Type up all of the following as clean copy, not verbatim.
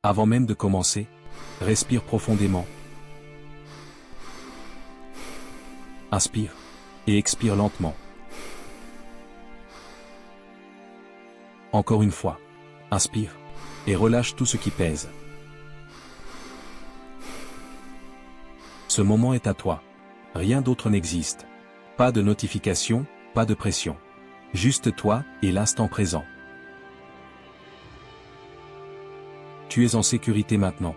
Avant même de commencer, respire profondément. Inspire et expire lentement. Encore une fois, inspire et relâche tout ce qui pèse. Ce moment est à toi. Rien d'autre n'existe. Pas de notification, pas de pression. Juste toi et l'instant présent. Tu es en sécurité maintenant.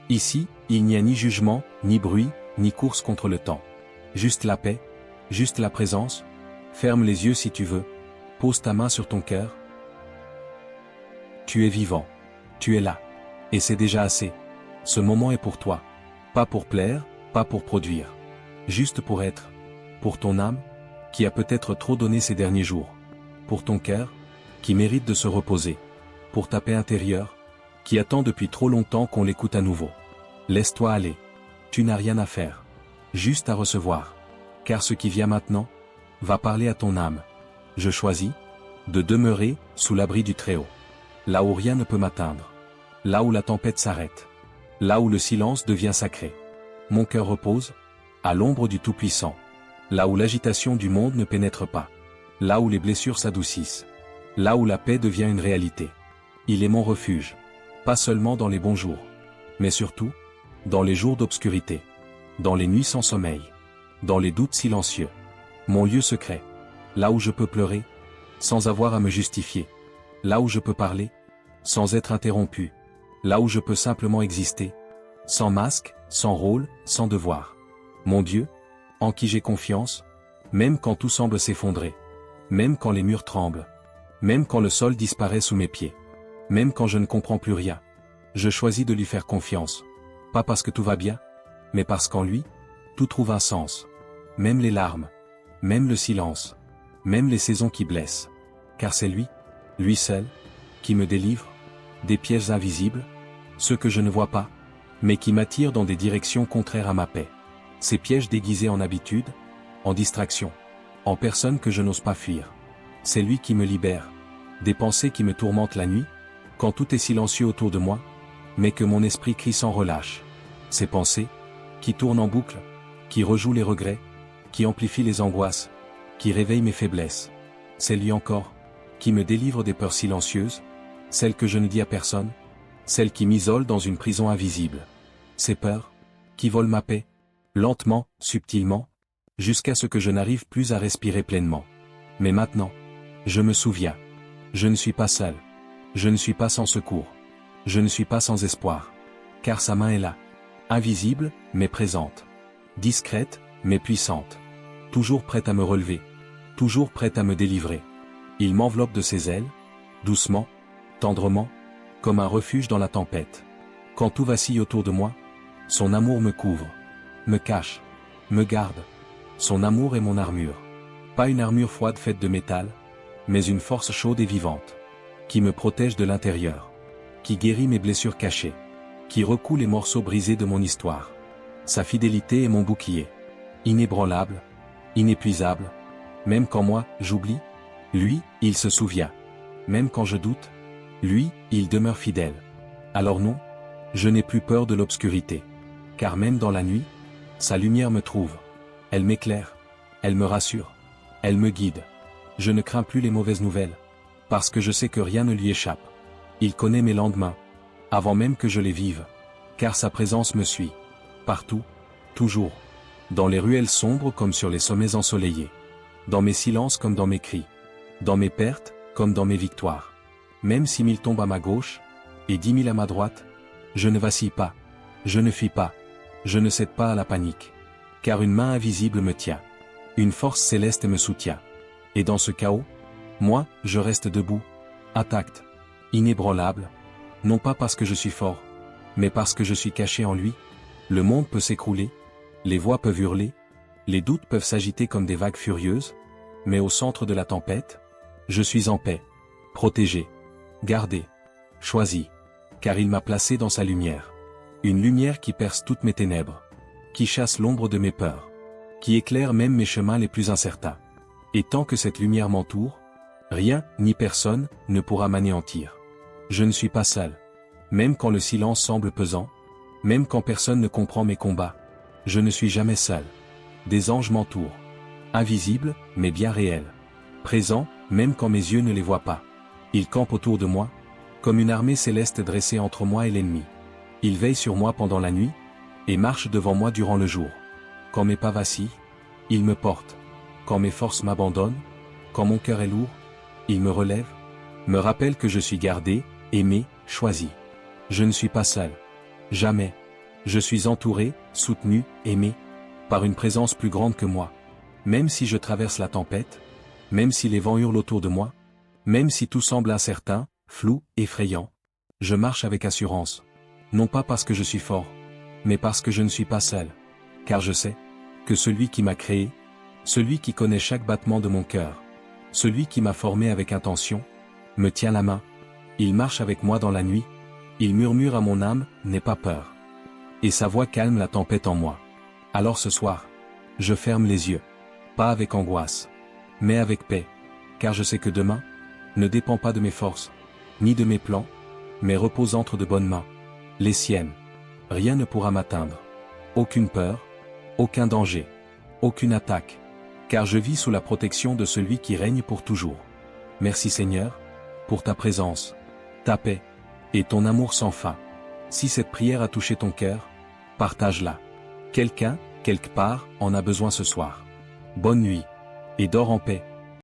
Ici, il n'y a ni jugement, ni bruit, ni course contre le temps. Juste la paix, juste la présence. Ferme les yeux si tu veux. Pose ta main sur ton cœur. Tu es vivant. Tu es là. Et c'est déjà assez. Ce moment est pour toi. Pas pour plaire, pas pour produire. Juste pour être. Pour ton âme, qui a peut-être trop donné ces derniers jours. Pour ton cœur, qui mérite de se reposer. Pour ta paix intérieure, qui attend depuis trop longtemps qu'on l'écoute à nouveau. Laisse-toi aller. Tu n'as rien à faire. Juste à recevoir. Car ce qui vient maintenant, va parler à ton âme. Je choisis de demeurer sous l'abri du Très-Haut. Là où rien ne peut m'atteindre. Là où la tempête s'arrête. Là où le silence devient sacré. Mon cœur repose, à l'ombre du Tout-Puissant. Là où l'agitation du monde ne pénètre pas. Là où les blessures s'adoucissent. Là où la paix devient une réalité. Il est mon refuge. Pas seulement dans les bons jours. Mais surtout, dans les jours d'obscurité. Dans les nuits sans sommeil. Dans les doutes silencieux. Mon lieu secret. Là où je peux pleurer, sans avoir à me justifier. Là où je peux parler, sans être interrompu. Là où je peux simplement exister. Sans masque, sans rôle, sans devoir. Mon Dieu, en qui j'ai confiance, même quand tout semble s'effondrer. Même quand les murs tremblent. Même quand le sol disparaît sous mes pieds. Même quand je ne comprends plus rien. Je choisis de lui faire confiance. Pas parce que tout va bien, mais parce qu'en lui, tout trouve un sens. Même les larmes. Même le silence. Même les saisons qui blessent. Car c'est lui seul, qui me délivre, des pièges invisibles, ceux que je ne vois pas, mais qui m'attirent dans des directions contraires à ma paix. Ces pièges déguisés en habitude, en distraction, en personne que je n'ose pas fuir. C'est lui qui me libère, des pensées qui me tourmentent la nuit, quand tout est silencieux autour de moi, mais que mon esprit crie sans relâche. Ces pensées, qui tournent en boucle, qui rejouent les regrets, qui amplifient les angoisses, qui réveillent mes faiblesses. C'est lui encore, qui me délivre des peurs silencieuses, celles que je ne dis à personne, celles qui m'isolent dans une prison invisible. Ces peurs, qui volent ma paix, lentement, subtilement, jusqu'à ce que je n'arrive plus à respirer pleinement. Mais maintenant, je me souviens. Je ne suis pas seul. Je ne suis pas sans secours. Je ne suis pas sans espoir. Car sa main est là. Invisible, mais présente. Discrète, mais puissante. Toujours prête à me relever. Toujours prête à me délivrer. Il m'enveloppe de ses ailes, doucement, tendrement, comme un refuge dans la tempête. Quand tout vacille autour de moi, son amour me couvre, me cache, me garde. Son amour est mon armure. Pas une armure froide faite de métal, mais une force chaude et vivante, qui me protège de l'intérieur, qui guérit mes blessures cachées, qui recoue les morceaux brisés de mon histoire. Sa fidélité est mon bouclier, inébranlable, inépuisable, même quand moi, j'oublie, lui, il se souvient. Même quand je doute, lui, il demeure fidèle. Alors non, je n'ai plus peur de l'obscurité. Car même dans la nuit, sa lumière me trouve. Elle m'éclaire. Elle me rassure. Elle me guide. Je ne crains plus les mauvaises nouvelles. Parce que je sais que rien ne lui échappe. Il connaît mes lendemains. Avant même que je les vive. Car sa présence me suit. Partout. Toujours. Dans les ruelles sombres comme sur les sommets ensoleillés. Dans mes silences comme dans mes cris. Dans mes pertes, comme dans mes victoires. Même si 1000 tombent à ma gauche, et 10 000 à ma droite, je ne vacille pas, je ne fuis pas, je ne cède pas à la panique. Car une main invisible me tient. Une force céleste me soutient. Et dans ce chaos, moi, je reste debout, intact, inébranlable, non pas parce que je suis fort, mais parce que je suis caché en lui. Le monde peut s'écrouler, les voix peuvent hurler, les doutes peuvent s'agiter comme des vagues furieuses, mais au centre de la tempête, je suis en paix, protégé, gardé, choisi, car il m'a placé dans sa lumière. Une lumière qui perce toutes mes ténèbres, qui chasse l'ombre de mes peurs, qui éclaire même mes chemins les plus incertains. Et tant que cette lumière m'entoure, rien, ni personne, ne pourra m'anéantir. Je ne suis pas seul. Même quand le silence semble pesant, même quand personne ne comprend mes combats, je ne suis jamais seul. Des anges m'entourent. Invisibles, mais bien réels. Présents, même quand mes yeux ne les voient pas. Ils campent autour de moi, comme une armée céleste dressée entre moi et l'ennemi. Ils veillent sur moi pendant la nuit, et marchent devant moi durant le jour. Quand mes pas vacillent, ils me portent. Quand mes forces m'abandonnent, quand mon cœur est lourd, ils me relèvent, me rappellent que je suis gardé, aimé, choisi. Je ne suis pas seul. Jamais. Je suis entouré, soutenu, aimé, par une présence plus grande que moi. Même si je traverse la tempête, même si les vents hurlent autour de moi, même si tout semble incertain, flou, effrayant, je marche avec assurance. Non pas parce que je suis fort, mais parce que je ne suis pas seul. Car je sais que celui qui m'a créé, celui qui connaît chaque battement de mon cœur, celui qui m'a formé avec intention, me tient la main. Il marche avec moi dans la nuit, il murmure à mon âme, n'aie pas peur. Et sa voix calme la tempête en moi. Alors ce soir, je ferme les yeux. Pas avec angoisse, mais avec paix. Car je sais que demain ne dépend pas de mes forces, ni de mes plans, mais repose entre de bonnes mains. Les siennes. Rien ne pourra m'atteindre. Aucune peur, aucun danger, aucune attaque. Car je vis sous la protection de celui qui règne pour toujours. Merci Seigneur, pour ta présence, ta paix, et ton amour sans fin. Si cette prière a touché ton cœur, partage-la. Quelqu'un, quelque part, en a besoin ce soir. Bonne nuit, et dors en paix.